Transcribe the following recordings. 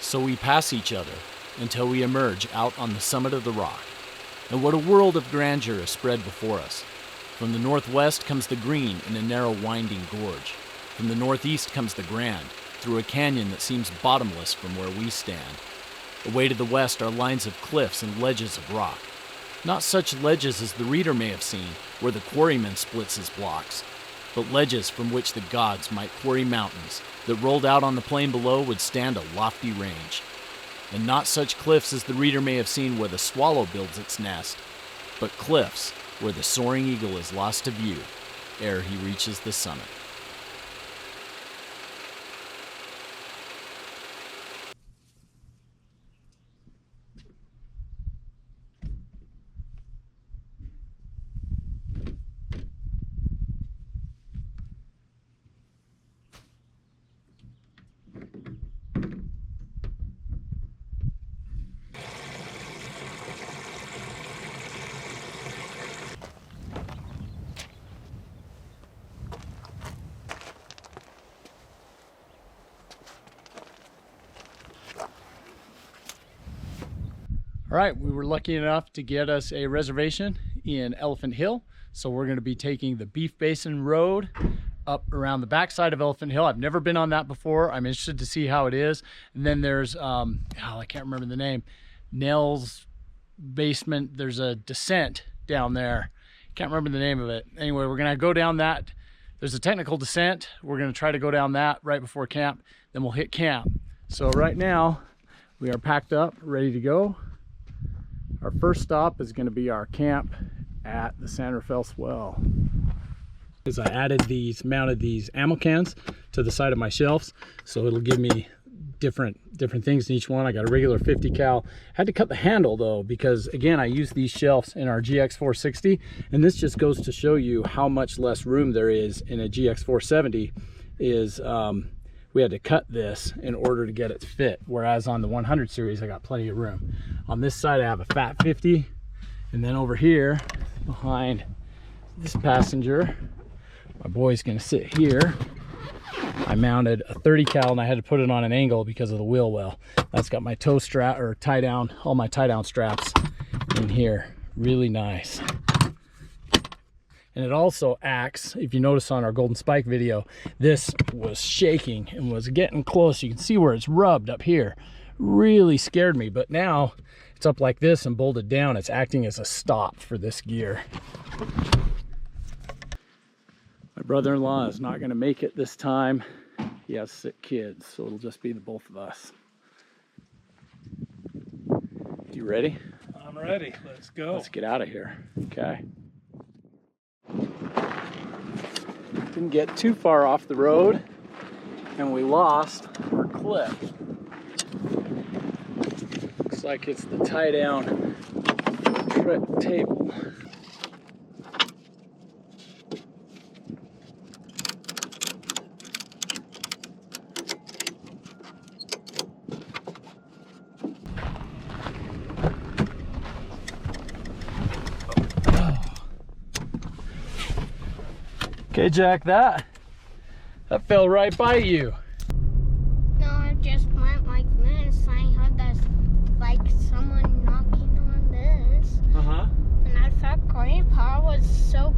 So we pass each other until we emerge out on the summit of the rock. And what a world of grandeur is spread before us. From the northwest comes the green in a narrow winding gorge. From the northeast comes the grand, through a canyon that seems bottomless from where we stand. Away to the west are lines of cliffs and ledges of rock. Not such ledges as the reader may have seen, where the quarryman splits his blocks, but ledges from which the gods might quarry mountains that rolled out on the plain below would stand a lofty range. And not such cliffs as the reader may have seen where the swallow builds its nest, but cliffs where the soaring eagle is lost to view ere he reaches the summit. All right, we were lucky enough to get us a reservation in Elephant Hill. So we're going to be taking the Beef Basin Road up around the backside of Elephant Hill. I've never been on that before. I'm interested to see how it is. And then there's, I can't remember the name, Nell's basement. There's a descent down there. Can't remember the name of it. Anyway, we're going to go down that. There's a technical descent. We're going to try to go down that right before camp. Then we'll hit camp. So right now we are packed up, ready to go. Our first stop is going to be our camp at the San Rafael Swell. As I mounted these ammo cans to the side of my shelves, so it'll give me different things in each one. I got a regular 50 cal. Had to cut the handle though, because again, I use these shelves in our GX460, and this just goes to show you how much less room there is in a GX470. We had to cut this in order to get it fit, whereas on the 100 series I got plenty of room. On this side I have a fat 50, and then over here behind this passenger, my boy's gonna sit here. I mounted a 30 cal and I had to put it on an angle because of the wheel well. That's got my toe strap, or tie down, all my tie down straps in here. Really nice. And it also acts, if you notice on our Golden Spike video, this was shaking and was getting close. You can see where it's rubbed up here. Really scared me, but now it's up like this and bolted down. It's acting as a stop for this gear. My brother-in-law is not gonna make it this time. He has sick kids, so it'll just be the both of us. You ready? I'm ready, let's go. Let's get out of here, okay? Didn't get too far off the road and we lost our clip. Looks like it's the tie down table. Okay, Jack, that fell right by you. No, I just went like this. I heard this, like someone knocking on this. And I thought Grandpa was so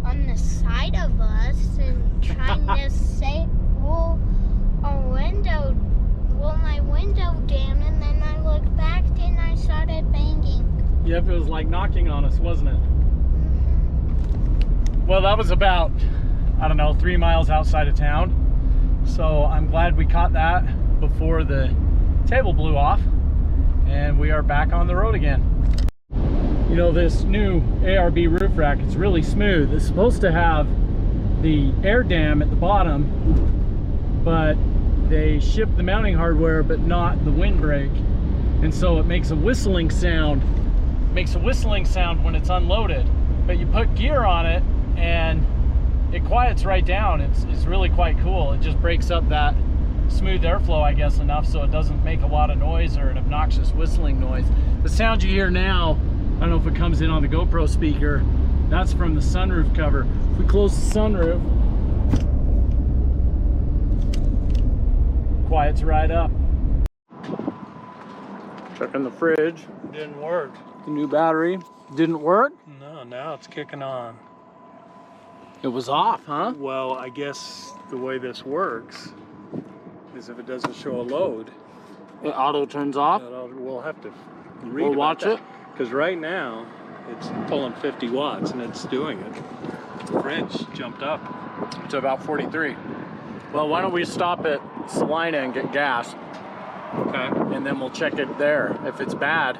on the side of us and trying to say, roll my window down, and then I looked back and I started banging. Yep, it was like knocking on us, wasn't it? Well, that was about, I don't know, 3 miles outside of town. So I'm glad we caught that before the table blew off, and we are back on the road again. You know, this new ARB roof rack is really smooth. It's supposed to have the air dam at the bottom, but they ship the mounting hardware but not the windbreak, and so it makes a whistling sound. When it's unloaded, but you put gear on it and it quiets right down. It's really quite cool. It just breaks up that smooth airflow, I guess, enough so it doesn't make a lot of noise or an obnoxious whistling noise. The sound you hear now, I don't know if it comes in on the GoPro speaker, that's from the sunroof cover. If we close the sunroof, quiets right up. Checking the fridge. Didn't work. The new battery didn't work? No, now it's kicking on. It was off, huh? Well, I guess the way this works is if it doesn't show a load, It auto turns off? we'll have to read We'll watch it? Because right now, it's pulling 50 watts and it's doing it. The fridge jumped up. To about 43. Well, why don't we stop at Salina and get gas, Okay. and then we'll check it there. If it's bad,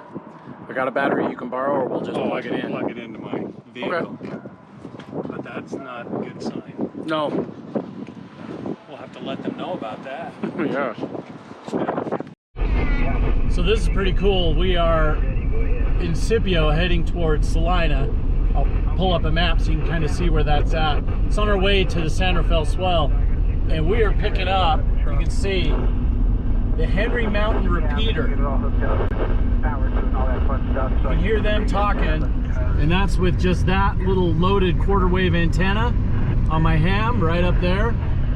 I got a battery you can borrow, or we'll just plug it in. Plug it into my vehicle. Okay. But that's not a good sign. No. We'll have to let them know about that. Yes. So this is pretty cool. We are in Scipio heading towards Salina. I'll pull up a map so you can kind of see where that's at. It's on our way to the San Rafael Swell, and we are picking up, you can see, the Henry Mountain repeater. You can hear them talking, and that's with just that little loaded quarter wave antenna on my ham right up there,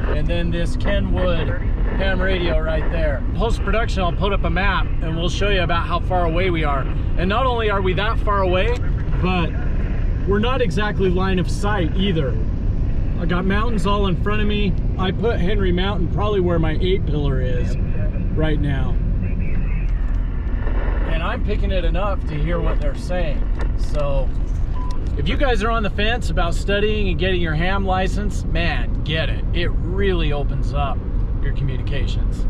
and then this Kenwood ham radio right there. Post-production, I'll put up a map and we'll show you about how far away we are. And not only are we that far away, but we're not exactly line of sight either. I got mountains all in front of me. I put Henry Mountain probably where my 8-pillar is right now. And I'm picking it enough to hear what they're saying. So if you guys are on the fence about studying and getting your ham license, man, get it. It really opens up your communications.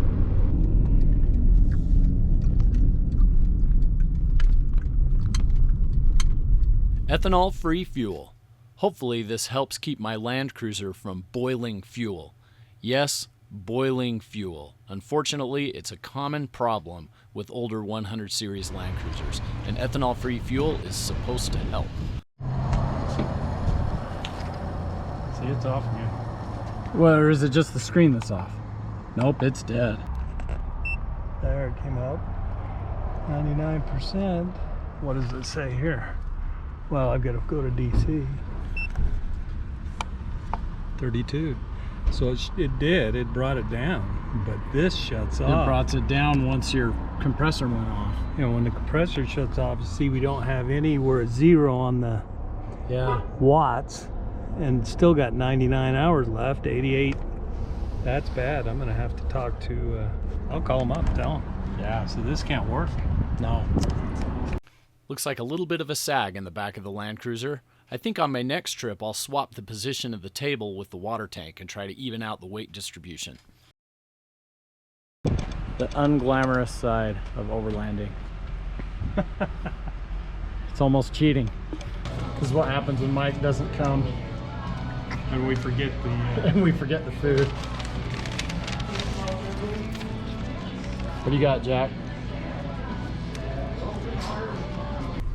Ethanol free fuel. Hopefully this helps keep my Land Cruiser from boiling fuel. Yes, boiling fuel. Unfortunately, it's a common problem with older 100 series Land Cruisers, and ethanol free fuel is supposed to help. See, it's off again. Well, or is it just the screen that's off? Nope, it's dead. There, it came up. 99%. What does it say here? Well, I've got to go to DC. 32. So it brought it down, but this shuts off. It brought it down once your compressor went off. You know, when the compressor shuts off, you see we don't have any, we're at 0 on the watts, and still got 99 hours left, 88. That's bad. I'm gonna have to talk to, I'll call them up, tell them. Yeah. So this can't work. No. Looks like a little bit of a sag in the back of the Land Cruiser. I think on my next trip I'll swap the position of the table with the water tank and try to even out the weight distribution. The unglamorous side of overlanding. It's almost cheating. This is what happens when Mike doesn't come. And we forget the... And we forget the food. What do you got, Jack?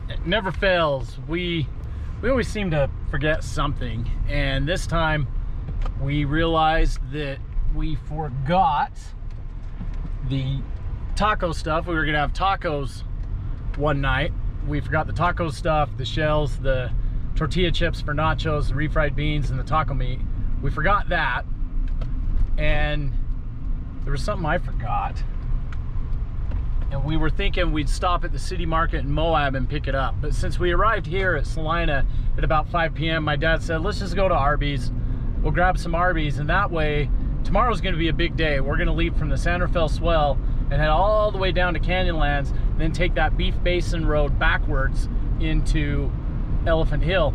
It never fails. We always seem to forget something, and this time we realized that we forgot the taco stuff. We were gonna have tacos one night. We forgot the taco stuff, the shells, the tortilla chips for nachos, the refried beans, and the taco meat. We forgot that, and there was something I forgot. And we were thinking we'd stop at the city market in Moab and pick it up. But since we arrived here at Salina at about 5 p.m., my dad said, let's just go to Arby's. We'll grab some Arby's, and that way, tomorrow's gonna be a big day. We're gonna leave from the San Rafael Swell and head all the way down to Canyonlands, and then take that Beef Basin Road backwards into Elephant Hill.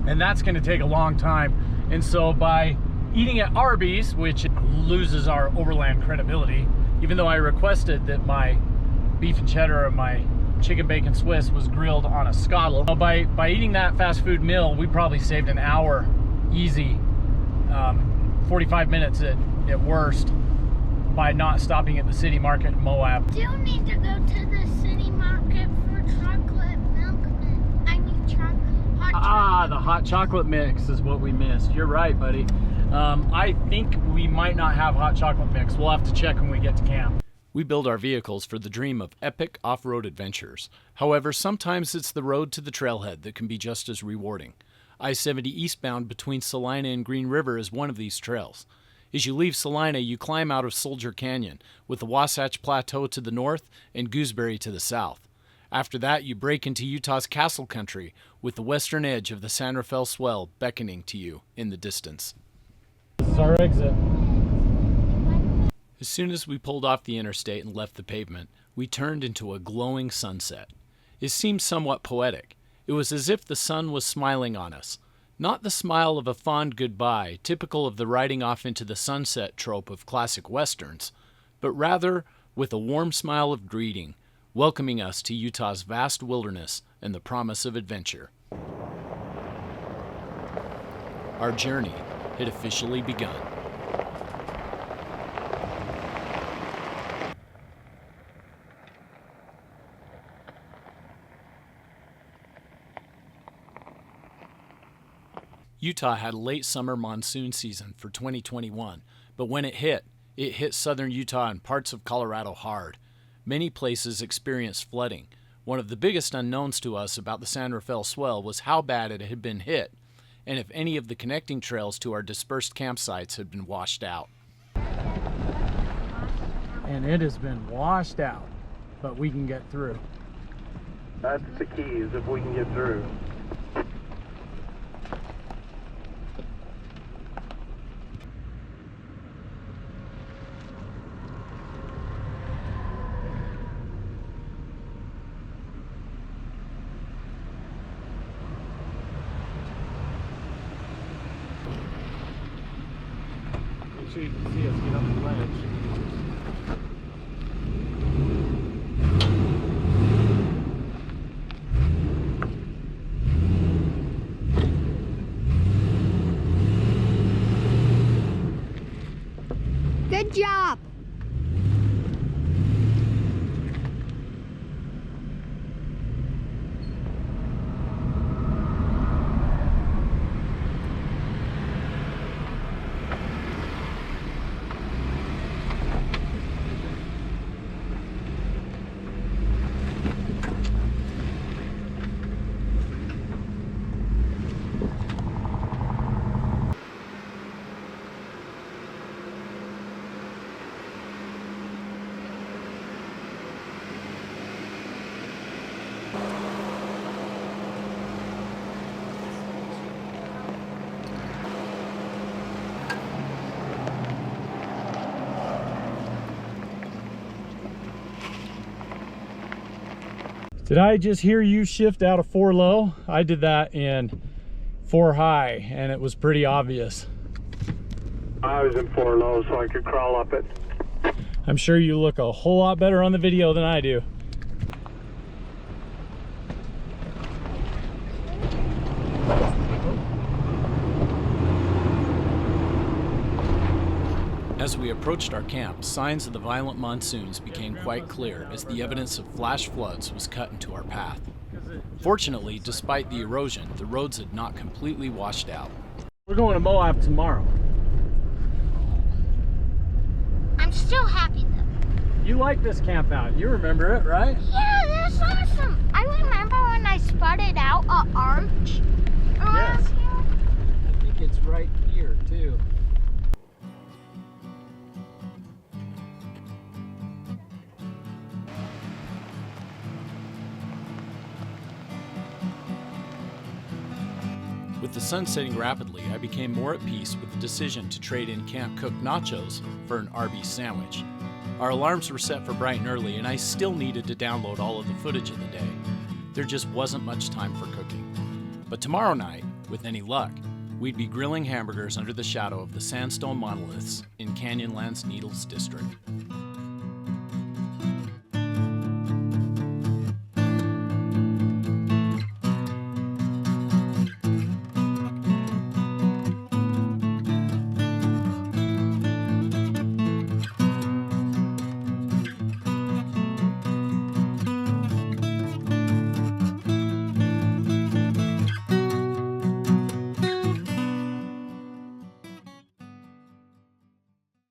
And that's gonna take a long time. And so by eating at Arby's, which loses our Overland credibility, even though I requested that my beef and cheddar or my chicken bacon Swiss was grilled on a scuttle. By eating that fast food meal, we probably saved an hour easy, 45 minutes at worst, by not stopping at the city market in Moab. Still need to go to the city market for chocolate milk. I need hot chocolate. The hot chocolate mix is what we missed. You're right, buddy. I think we might not have hot chocolate mix. We'll have to check when we get to camp. We build our vehicles for the dream of epic off-road adventures. However, sometimes it's the road to the trailhead that can be just as rewarding. I-70 eastbound between Salina and Green River is one of these trails. As you leave Salina, you climb out of Soldier Canyon, with the Wasatch Plateau to the north and Gooseberry to the south. After that, you break into Utah's Castle Country, with the western edge of the San Rafael Swell beckoning to you in the distance. This is our exit. As soon as we pulled off the interstate and left the pavement, we turned into a glowing sunset. It seemed somewhat poetic. It was as if the sun was smiling on us. Not the smile of a fond goodbye, typical of the riding off into the sunset trope of classic westerns, but rather with a warm smile of greeting, welcoming us to Utah's vast wilderness and the promise of adventure. Our journey had officially begun. Utah had a late summer monsoon season for 2021, but when it hit southern Utah and parts of Colorado hard. Many places experienced flooding. One of the biggest unknowns to us about the San Rafael Swell was how bad it had been hit, and if any of the connecting trails to our dispersed campsites had been washed out. And it has been washed out, but we can get through. That's the key, is if we can get through. So you can see us get up the ledge. Good job. Did I just hear you shift out of 4 low? I did that in 4 high, and it was pretty obvious. I was in 4 low, so I could crawl up it. I'm sure you look a whole lot better on the video than I do. As we approached our camp, signs of the violent monsoons became quite clear as the evidence of flash floods was cut into our path. Fortunately, despite the erosion, the roads had not completely washed out. We're going to Moab tomorrow. I'm still happy though. You like this camp out. You remember it, right? Yeah, that's awesome. I remember when I spotted out an arch around Yes. here. I think it's right here, too. With the sun setting rapidly, I became more at peace with the decision to trade in camp-cooked nachos for an Arby's sandwich. Our alarms were set for bright and early, and I still needed to download all of the footage of the day. There just wasn't much time for cooking. But tomorrow night, with any luck, we'd be grilling hamburgers under the shadow of the sandstone monoliths in Canyonlands Needles District.